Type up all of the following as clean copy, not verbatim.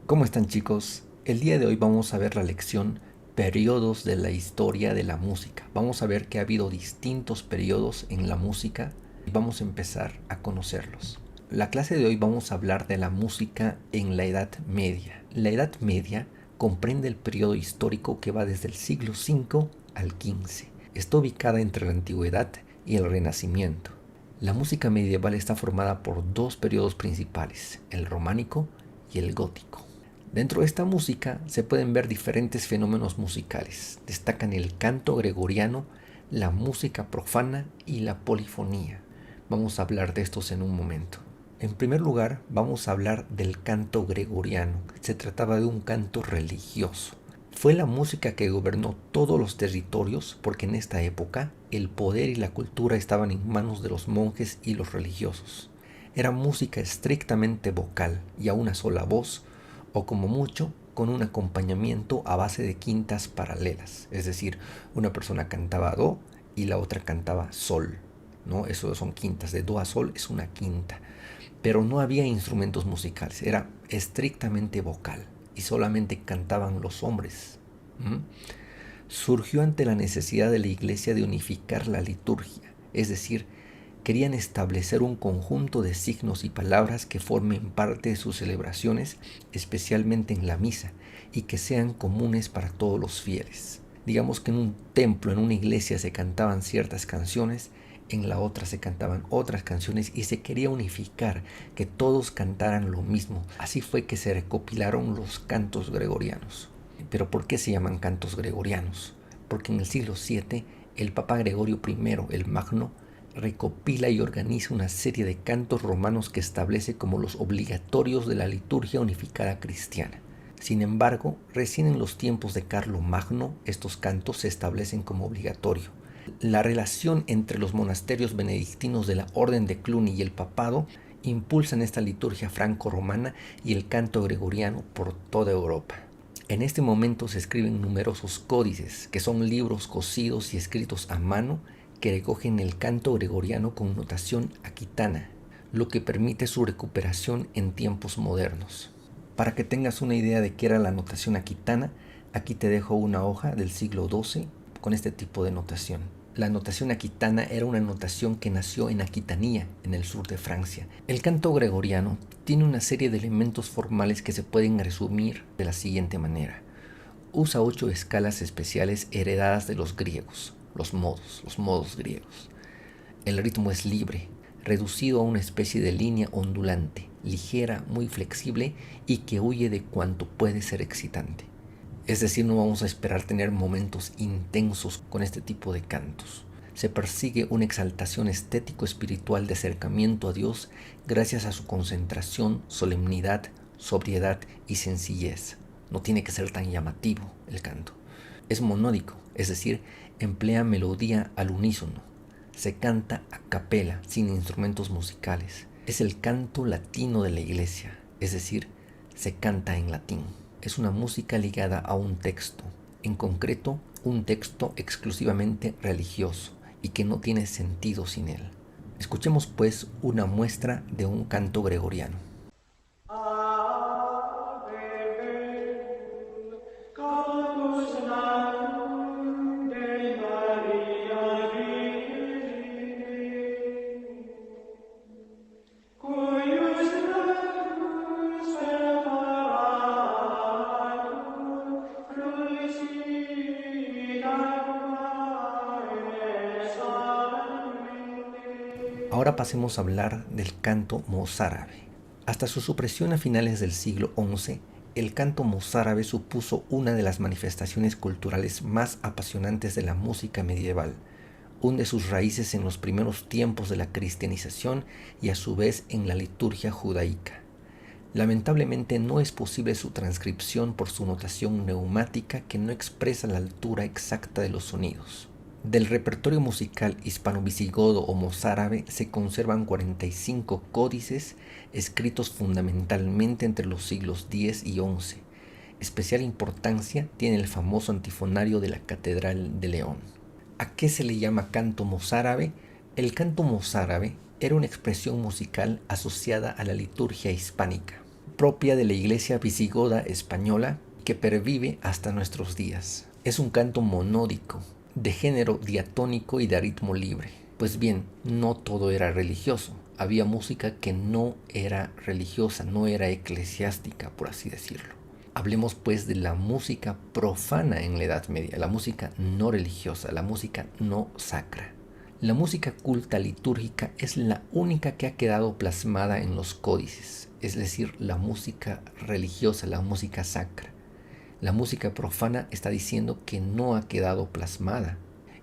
¿Cómo están, chicos? El día de hoy vamos a ver la lección Periodos de la historia de la música. Vamos a ver que ha habido distintos periodos en la música y vamos a empezar a conocerlos. La clase de hoy vamos a hablar de la música en la Edad Media. La Edad Media comprende el periodo histórico que va desde el siglo V al XV. Está ubicada entre la Antigüedad y el Renacimiento. La música medieval está formada por dos periodos principales, el románico y el gótico. Dentro de esta música se pueden ver diferentes fenómenos musicales. Destacan el canto gregoriano, la música profana y la polifonía. Vamos a hablar de estos en un momento. En primer lugar, vamos a hablar del canto gregoriano. Se trataba de un canto religioso. Fue la música que gobernó todos los territorios porque en esta época el poder y la cultura estaban en manos de los monjes y los religiosos. Era música estrictamente vocal y a una sola voz, o como mucho con un acompañamiento a base de quintas paralelas, es decir, una persona cantaba do y la otra cantaba sol, ¿no? Eso son quintas, de do a sol es una quinta, pero no había instrumentos musicales, era estrictamente vocal y solamente cantaban los hombres. ¿Mm? Surgió ante la necesidad de la iglesia de unificar la liturgia, es decir, querían establecer un conjunto de signos y palabras que formen parte de sus celebraciones, especialmente en la misa, y que sean comunes para todos los fieles. Digamos que en un templo, en una iglesia se cantaban ciertas canciones, en la otra se cantaban otras canciones y se quería unificar, que todos cantaran lo mismo. Así fue que se recopilaron los cantos gregorianos. Pero ¿por qué se llaman cantos gregorianos? Porque en el siglo VII el Papa Gregorio I, el Magno, recopila y organiza una serie de cantos romanos que establece como los obligatorios de la liturgia unificada cristiana. Sin embargo, recién en los tiempos de Carlomagno estos cantos se establecen como obligatorio. La relación entre los monasterios benedictinos de la Orden de Cluny y el papado impulsan esta liturgia franco-romana y el canto gregoriano por toda Europa. En este momento se escriben numerosos códices, que son libros cosidos y escritos a mano que recogen el canto gregoriano con notación aquitana, lo que permite su recuperación en tiempos modernos. Para que tengas una idea de qué era la notación aquitana, aquí te dejo una hoja del siglo XII con este tipo de notación. La notación aquitana era una notación que nació en Aquitania, en el sur de Francia. El canto gregoriano tiene una serie de elementos formales que se pueden resumir de la siguiente manera. Usa 8 escalas especiales heredadas de los griegos, los modos griegos. El ritmo es libre, reducido a una especie de línea ondulante, ligera, muy flexible y que huye de cuanto puede ser excitante. Es decir, no vamos a esperar tener momentos intensos con este tipo de cantos. Se persigue una exaltación estético-espiritual de acercamiento a Dios gracias a su concentración, solemnidad, sobriedad y sencillez. No tiene que ser tan llamativo el canto. Es monódico, es decir, emplea melodía al unísono. Se canta a capela, sin instrumentos musicales. Es el canto latino de la iglesia, es decir, se canta en latín. Es una música ligada a un texto, en concreto, un texto exclusivamente religioso y que no tiene sentido sin él. Escuchemos pues una muestra de un canto gregoriano. Ahora pasemos a hablar del canto mozárabe. Hasta su supresión a finales del siglo XI, el canto mozárabe supuso una de las manifestaciones culturales más apasionantes de la música medieval. Hunde sus raíces en los primeros tiempos de la cristianización y a su vez en la liturgia judaica. Lamentablemente no es posible su transcripción por su notación neumática que no expresa la altura exacta de los sonidos. Del repertorio musical hispano-visigodo o mozárabe se conservan 45 códices escritos fundamentalmente entre los siglos X y XI. Especial importancia tiene el famoso antifonario de la Catedral de León. ¿A qué se le llama canto mozárabe? El canto mozárabe era una expresión musical asociada a la liturgia hispánica. propia de la iglesia visigoda española que pervive hasta nuestros días. Es un canto monódico, de género diatónico y de ritmo libre. Pues bien, no todo era religioso. Había música que no era religiosa, no era eclesiástica, por así decirlo. Hablemos pues de la música profana en la Edad Media, la música no religiosa, la música no sacra. La música culta litúrgica es la única que ha quedado plasmada en los códices, es decir, la música religiosa, la música sacra. La música profana está diciendo que no ha quedado plasmada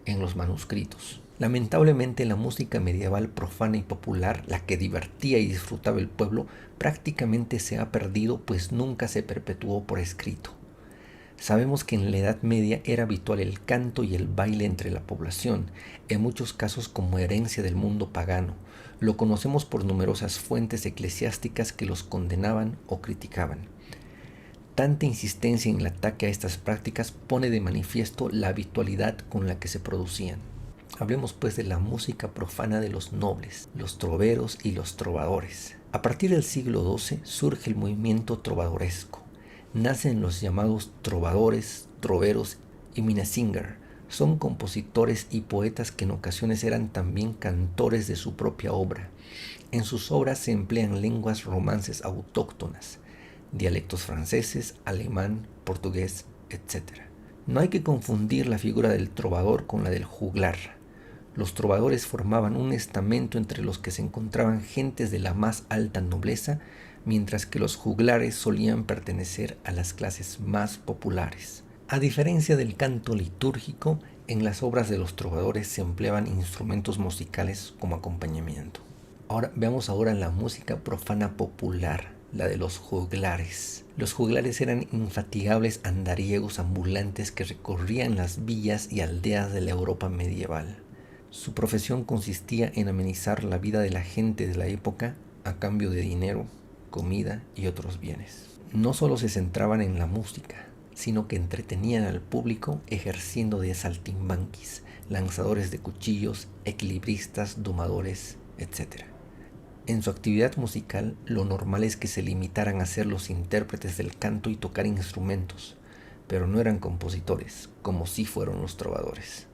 en los manuscritos. Lamentablemente, la música medieval profana y popular, la que divertía y disfrutaba el pueblo, prácticamente se ha perdido, pues nunca se perpetuó por escrito. Sabemos que en la Edad Media era habitual el canto y el baile entre la población, en muchos casos como herencia del mundo pagano. Lo conocemos por numerosas fuentes eclesiásticas que los condenaban o criticaban. Tanta insistencia en el ataque a estas prácticas pone de manifiesto la habitualidad con la que se producían. Hablemos pues de la música profana de los nobles, los troveros y los trovadores. A partir del siglo XII surge el movimiento trovadoresco. Nacen los llamados trovadores, troveros y minnesänger. Son compositores y poetas que en ocasiones eran también cantores de su propia obra. En sus obras se emplean lenguas romances autóctonas, dialectos franceses, alemán, portugués, etc. No hay que confundir la figura del trovador con la del juglar. Los trovadores formaban un estamento entre los que se encontraban gentes de la más alta nobleza, mientras que los juglares solían pertenecer a las clases más populares. A diferencia del canto litúrgico, en las obras de los trovadores se empleaban instrumentos musicales como acompañamiento. Veamos ahora la música profana popular, la de los juglares. Los juglares eran infatigables andariegos ambulantes que recorrían las villas y aldeas de la Europa medieval. Su profesión consistía en amenizar la vida de la gente de la época a cambio de dinero, comida y otros bienes. No solo se centraban en la música, sino que entretenían al público ejerciendo de saltimbanquis, lanzadores de cuchillos, equilibristas, domadores, etc. En su actividad musical, lo normal es que se limitaran a ser los intérpretes del canto y tocar instrumentos, pero no eran compositores, como sí fueron los trovadores.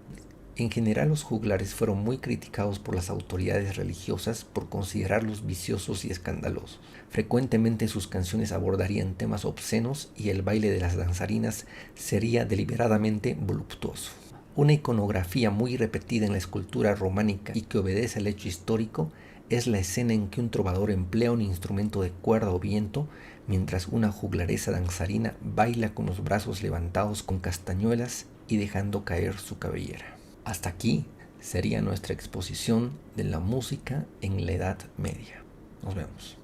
En general, los juglares fueron muy criticados por las autoridades religiosas por considerarlos viciosos y escandalosos. Frecuentemente sus canciones abordarían temas obscenos y el baile de las danzarinas sería deliberadamente voluptuoso. Una iconografía muy repetida en la escultura románica y que obedece al hecho histórico es la escena en que un trovador emplea un instrumento de cuerda o viento mientras una juglaresa danzarina baila con los brazos levantados con castañuelas y dejando caer su cabellera. Hasta aquí sería nuestra exposición de la música en la Edad Media. Nos vemos.